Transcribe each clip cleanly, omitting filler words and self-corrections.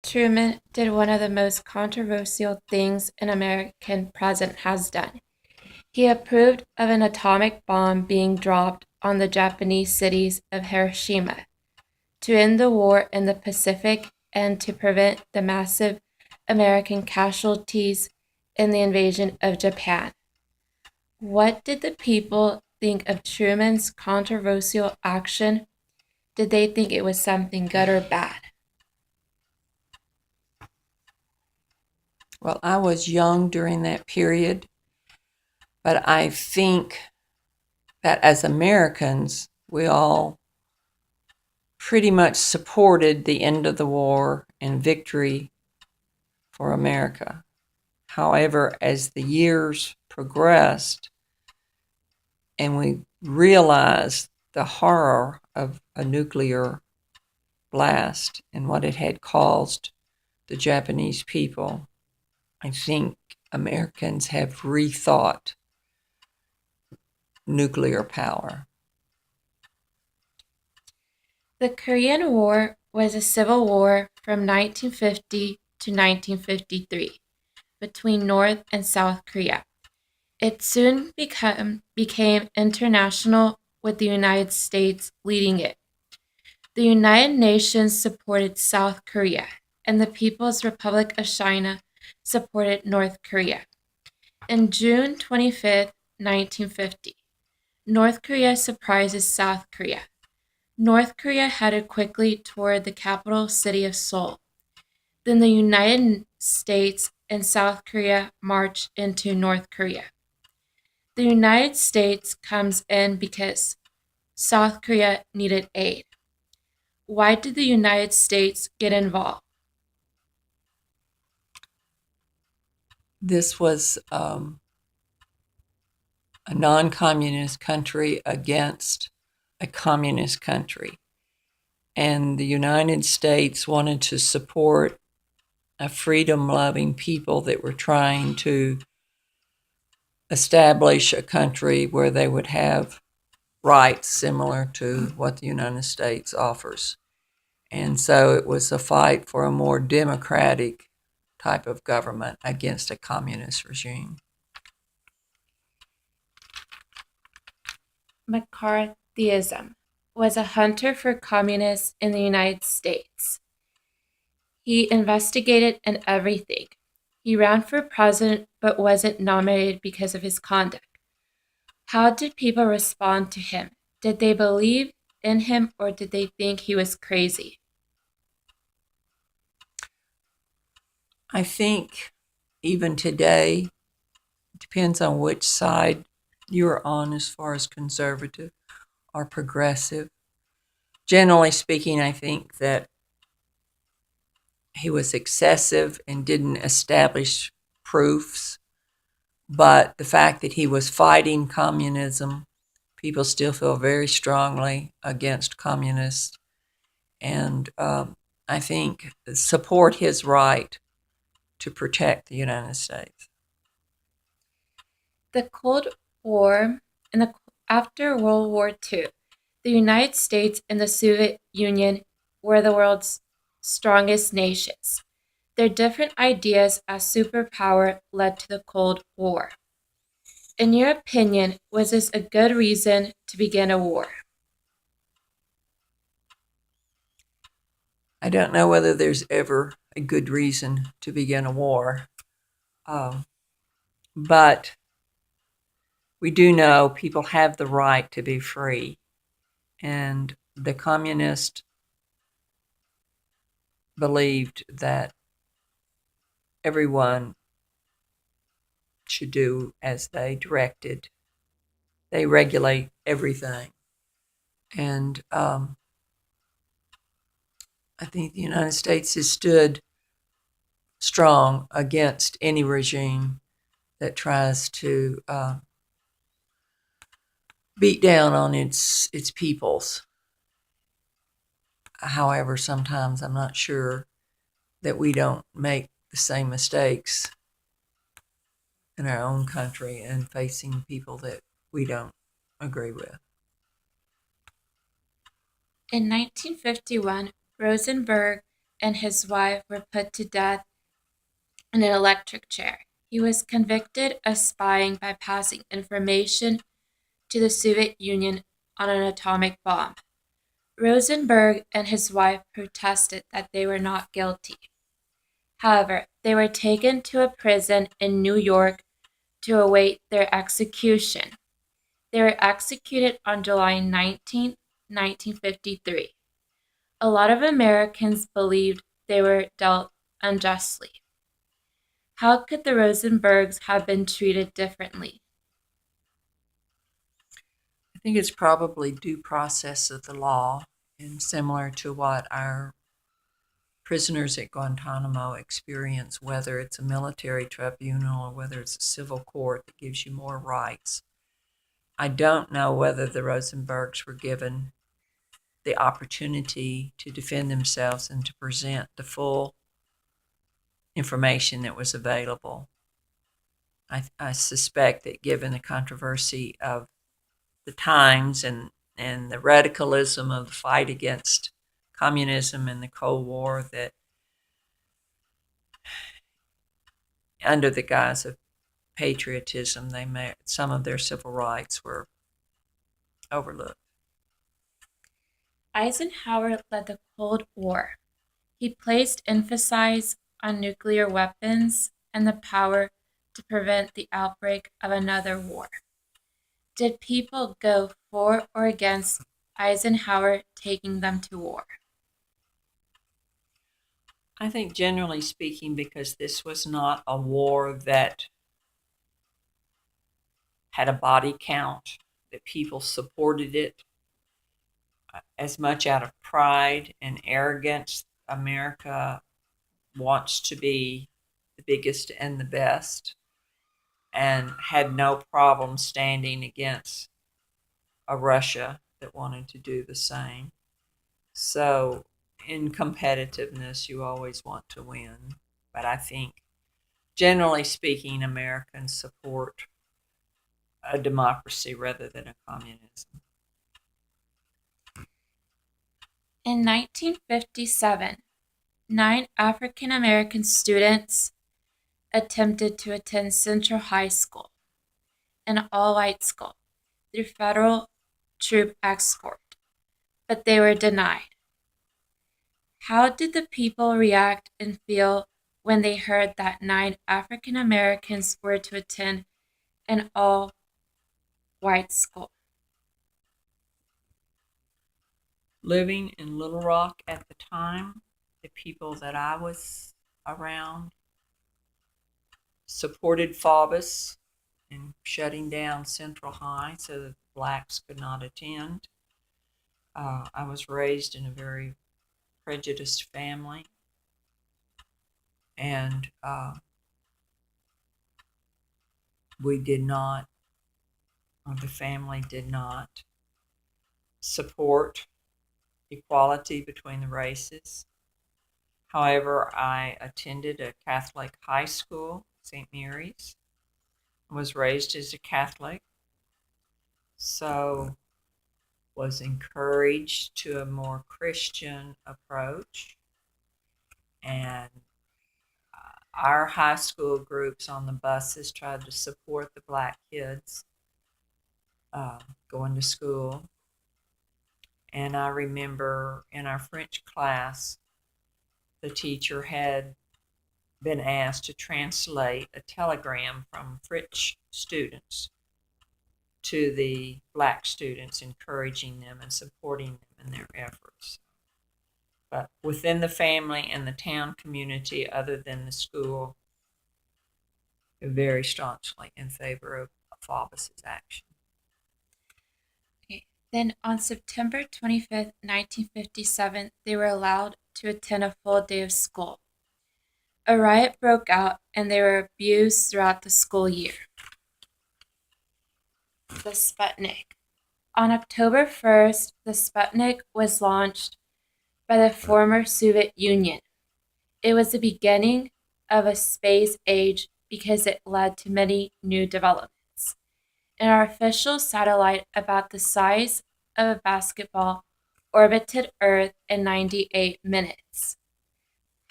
Truman did one of the most controversial things an American president has done. He approved of an atomic bomb being dropped on the Japanese cities of Hiroshima to end the war in the Pacific and to prevent the massive American casualties in the invasion of Japan. What did the people think of Truman's controversial action? Did they think it was something good or bad? Well, I was young during that period, but I think that as Americans, we all pretty much supported the end of the war and victory for America. However, as the years progressed and we realized the horror of a nuclear blast and what it had caused the Japanese people, I think Americans have rethought nuclear power. The Korean War was a civil war from 1950 to 1953 between North and South Korea. It soon became international with the United States leading it. The United Nations supported South Korea, and the People's Republic of China supported North Korea. In June 25th, 1950, North Korea surprises South Korea. North Korea headed quickly toward the capital city of Seoul. Then the United States and South Korea marched into North Korea. The United States comes in because South Korea needed aid. Why did the United States get involved? This was a non communist country against a communist country. And the United States wanted to support a freedom loving people that were trying to establish a country where they would have rights similar to what the United States offers. And so it was a fight for a more democratic type of government against a communist regime. McCarthyism was a hunter for communists in the United States. He investigated in everything. He ran for president but wasn't nominated because of his conduct. How did people respond to him? Did they believe in him or did they think he was crazy? I think even today, it depends on which side you're on as far as conservative or progressive. Generally speaking, I think that he was excessive and didn't establish proofs. But the fact that he was fighting communism, people still feel very strongly against communists. And I think support his right to protect the United States. The Cold War and after World War II, the United States and the Soviet Union were the world's strongest nations. Their different ideas as superpower led to the Cold War. In your opinion, was this a good reason to begin a war? I don't know whether there's ever a good reason to begin a war, um, but we do know people have the right to be free. And the communists believed that everyone should do as they directed. They regulate everything. And I think the United States has stood strong against any regime that tries to beat down on its peoples. However, sometimes I'm not sure that we don't make the same mistakes in our own country and facing people that we don't agree with. In 1951, Rosenberg and his wife were put to death in an electric chair. He was convicted of spying by passing information to the Soviet Union on an atomic bomb. Rosenberg and his wife protested that they were not guilty. However, they were taken to a prison in New York to await their execution. They were executed on July 19, 1953. A lot of Americans believed they were dealt unjustly. How could the Rosenbergs have been treated differently? I think it's probably due process of the law, and similar to what our prisoners at Guantanamo experience, whether it's a military tribunal or whether it's a civil court that gives you more rights. I don't know whether the Rosenbergs were given the opportunity to defend themselves and to present the full information that was available. I suspect that given the controversy of the times and the radicalism of the fight against communism and the Cold War, that under the guise of patriotism, some of their civil rights were overlooked. Eisenhower led the Cold War. He placed emphasis on nuclear weapons and the power to prevent the outbreak of another war. Did people go for or against Eisenhower taking them to war? I think generally speaking, because this was not a war that had a body count, that people supported it as much out of pride and arrogance. America wants to be the biggest and the best, and had no problem standing against a Russia that wanted to do the same. So in competitiveness, you always want to win. But I think, generally speaking, Americans support a democracy rather than a communism. In 1957, 9 African American students attempted to attend Central High School, an all-white school, through federal troop escort, but they were denied. How did the people react and feel when they heard that 9 African Americans were to attend an all-white school? Living in Little Rock at the time, the people that I was around supported Faubus in shutting down Central High so that blacks could not attend. I was raised in a very prejudiced family, and we did not, or the family did not, support equality between the races. However, I attended a Catholic high school, St. Mary's, was raised as a Catholic, so was encouraged to a more Christian approach. And our high school groups on the buses tried to support the black kids going to school. And I remember in our French class, the teacher had been asked to translate a telegram from French students to the black students, encouraging them and supporting them in their efforts. But within the family and the town community, other than the school, very staunchly in favor of Faubus's action. Okay. Then on September 25th, 1957, they were allowed to attend a full day of school. A riot broke out and they were abused throughout the school year. The Sputnik. On October 1st, the Sputnik was launched by the former Soviet Union. It was the beginning of a space age because it led to many new developments. An artificial satellite about the size of a basketball orbited Earth in 98 minutes.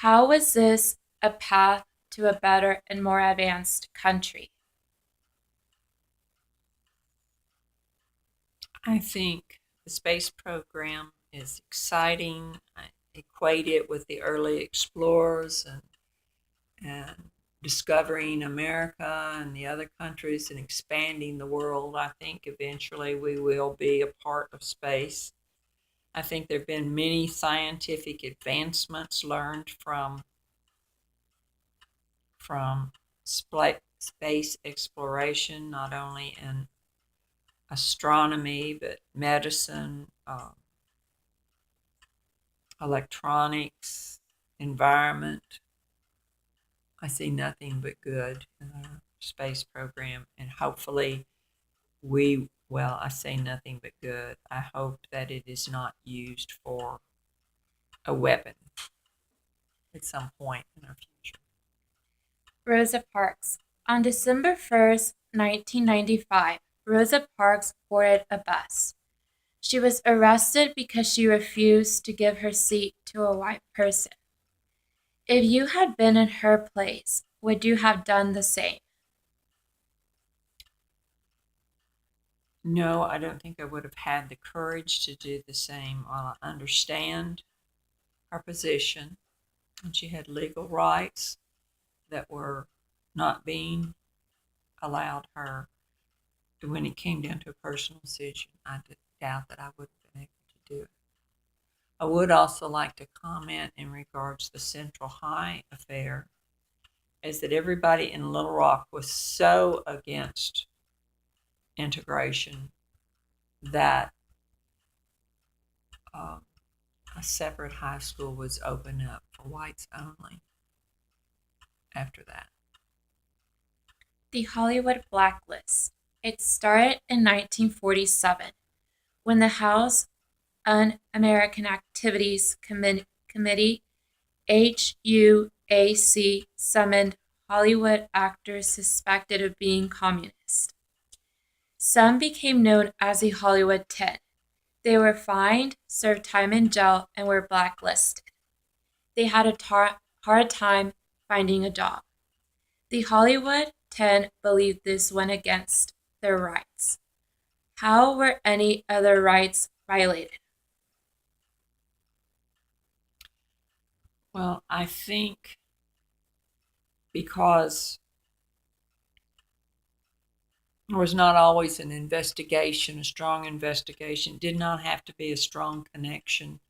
How was this a path to a better and more advanced country? I think the space program is exciting. I equate it with the early explorers and discovering America and the other countries and expanding the world. I think eventually we will be a part of space. I think there have been many scientific advancements learned from space exploration, not only in astronomy but medicine, electronics, environment. I see nothing but good in our space program, and hopefully I say nothing but good. I hope that it is not used for a weapon at some point in our future. Rosa Parks. On December 1st, 1995, Rosa Parks boarded a bus. She was arrested because she refused to give her seat to a white person. If you had been in her place, would you have done the same? No, I don't think I would have had the courage to do the same. While I understand her position, and she had legal rights that were not being allowed her, when it came down to a personal decision, I doubt that I would have been able to do it. I would also like to comment in regards to the Central High affair, is that everybody in Little Rock was so against integration that um, a separate high school was opened up for whites only after that. The Hollywood Blacklist. It started in 1947 when the House Un-American Activities Committee HUAC summoned Hollywood actors suspected of being communist. Some became known as the Hollywood 10. They were fined, served time in jail, and were blacklisted. They had a hard time finding a job. The Hollywood 10 believed this went against their rights. How were any other rights violated? Well, I think because there was not always an investigation, a strong investigation, did not have to be a strong connection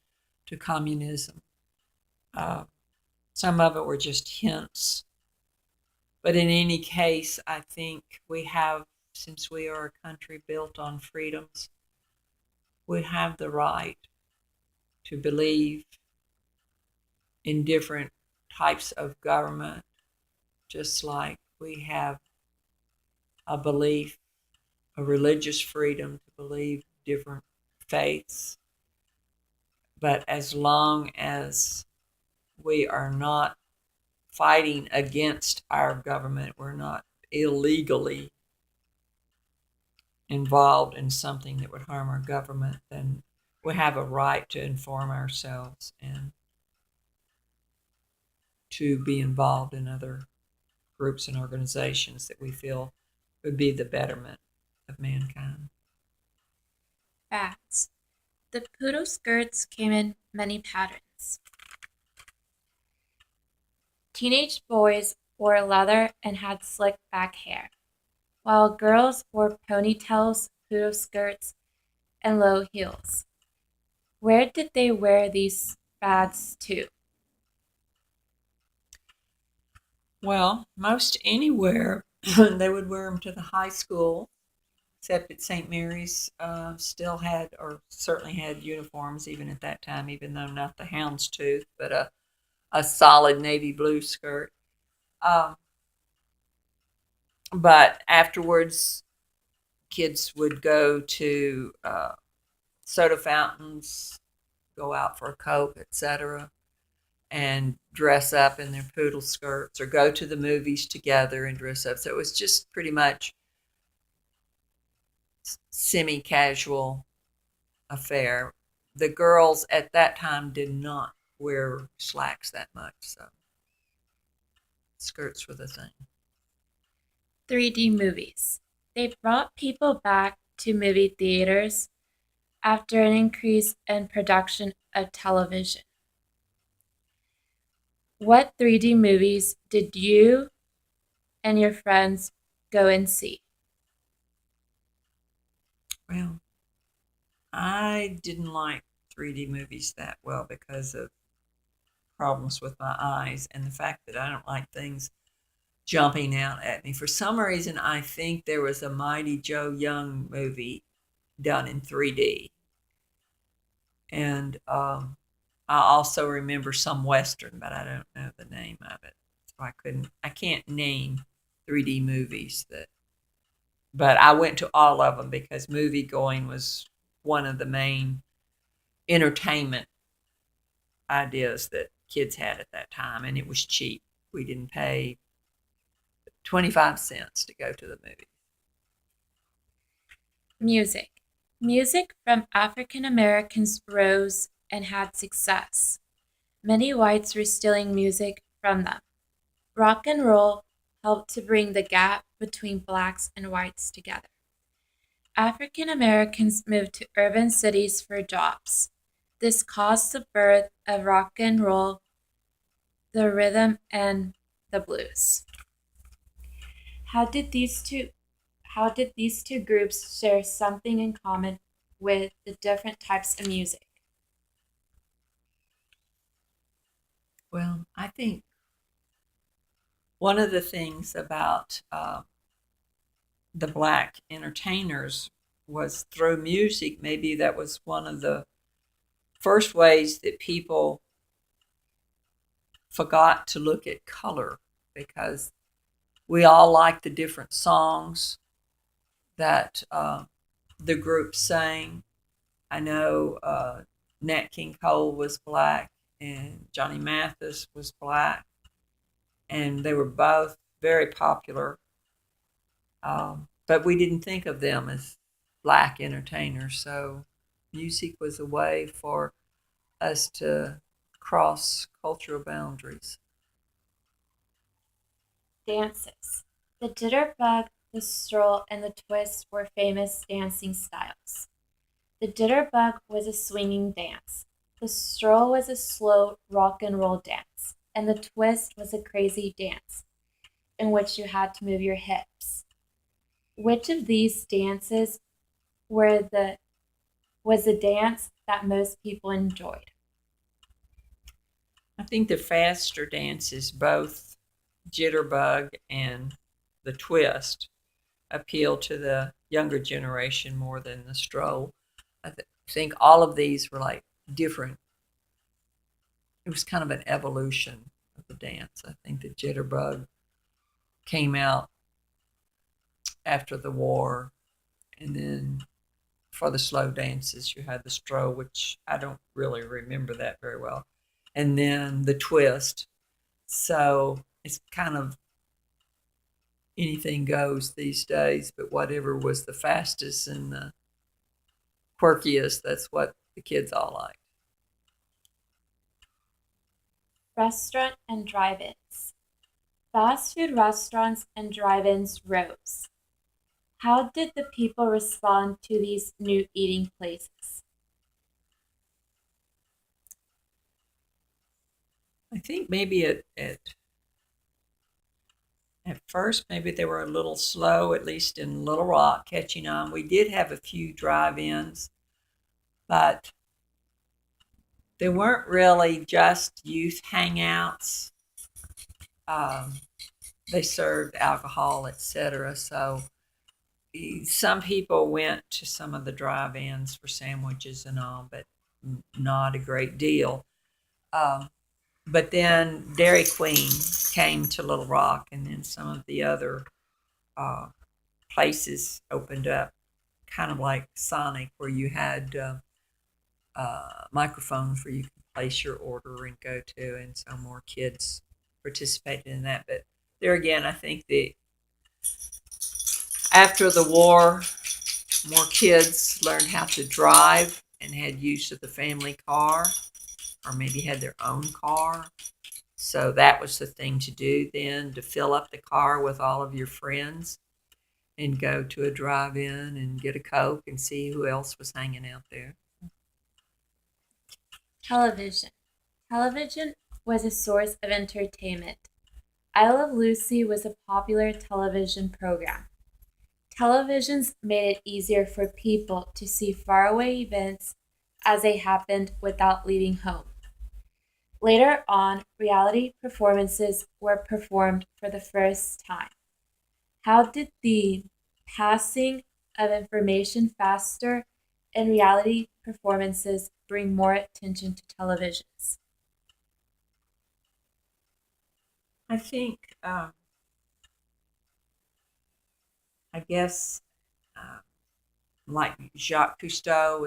to communism. Uh, some of it were just hints. But in any case, I think we have, since we are a country built on freedoms, we have the right to believe in different types of government, just like we have a belief, a religious freedom to believe different faiths. But as long as we are not fighting against our government, we're not illegally involved in something that would harm our government, then we have a right to inform ourselves and to be involved in other groups and organizations that we feel would be the betterment of mankind. Facts. The poodle skirts came in many patterns. Teenage boys wore leather and had slick back hair, while girls wore ponytails, poodle skirts, and low heels. Where did they wear these fads to? Well, most anywhere they would wear them to the high school, except at St. Mary's still had, or certainly had, uniforms even at that time, even though not the houndstooth, but a solid navy blue skirt. Um, but afterwards, kids would go to soda fountains, go out for a Coke, etc., and dress up in their poodle skirts, or go to the movies together and dress up. So it was just pretty much semi-casual affair. The girls at that time did not wear slacks that much, so skirts were the thing. 3D movies. They brought people back to movie theaters after an increase in production of television. What 3D movies did you and your friends go and see? Well, I didn't like 3D movies that well because of problems with my eyes and the fact that I don't like things jumping out at me. For some reason, I think there was a Mighty Joe Young movie done in 3D. And I also remember some Western, but I don't know the name of it. So I can't name 3D movies but I went to all of them because movie going was one of the main entertainment ideas that kids had at that time, and it was cheap. We didn't pay 25 cents to go to the movie. Music. Music from African Americans rose and had success. Many whites were stealing music from them. Rock and roll helped to bring the gap between blacks and whites together. African Americans moved to urban cities for jobs. This caused the birth of rock and roll, the rhythm, and the blues. How did these two how did these two groups share something in common with the different types of music? Well, I think one of the things about the black entertainers was through music. Maybe that was one of the first ways that people forgot to look at color because we all liked the different songs that the group sang. I know Nat King Cole was black and Johnny Mathis was black, and they were both very popular. But we didn't think of them as black entertainers, so music was a way for us to cross cultural boundaries. Dances. The jitterbug, the stroll, and the twist were famous dancing styles. The jitterbug was a swinging dance. The stroll was a slow rock and roll dance. And the twist was a crazy dance in which you had to move your hips. Which of these dances were the was the dance that most people enjoyed? I think the faster dances, both Jitterbug and the Twist, appeal to the younger generation more than the Stroll. Think all of these were like different. It was kind of an evolution of the dance. I think the Jitterbug came out after the war, and then for the slow dances, you had the Stroll, which I don't really remember that very well, and then the Twist. So it's kind of anything goes these days, but whatever was the fastest and the quirkiest, that's what the kids all like. Restaurant and drive-ins. Fast food restaurants and drive-ins rose. How did the people respond to these new eating places? I think maybe at first, maybe they were a little slow, at least in Little Rock, catching on. We did have a few drive-ins, but they weren't really just youth hangouts. Um, they served alcohol, etc. So some people went to some of the drive-ins for sandwiches and all, but not a great deal. Um, but then Dairy Queen came to Little Rock, and then some of the other uh, places opened up, kind of like Sonic, where you had microphones where you could place your order and go to, and so more kids participated in that. But there again, I think that after the war, more kids learned how to drive and had use of the family car. or maybe had their own car. So that was the thing to do then, to fill up the car with all of your friends and go to a drive-in and get a Coke and see who else was hanging out there. Television. Television was a source of entertainment. I Love Lucy was a popular television program. Televisions made it easier for people to see faraway events as they happened without leaving home. Later on, reality performances were performed for the first time. How did the passing of information faster and reality performances bring more attention to televisions? I think, I guess, like Jacques Cousteau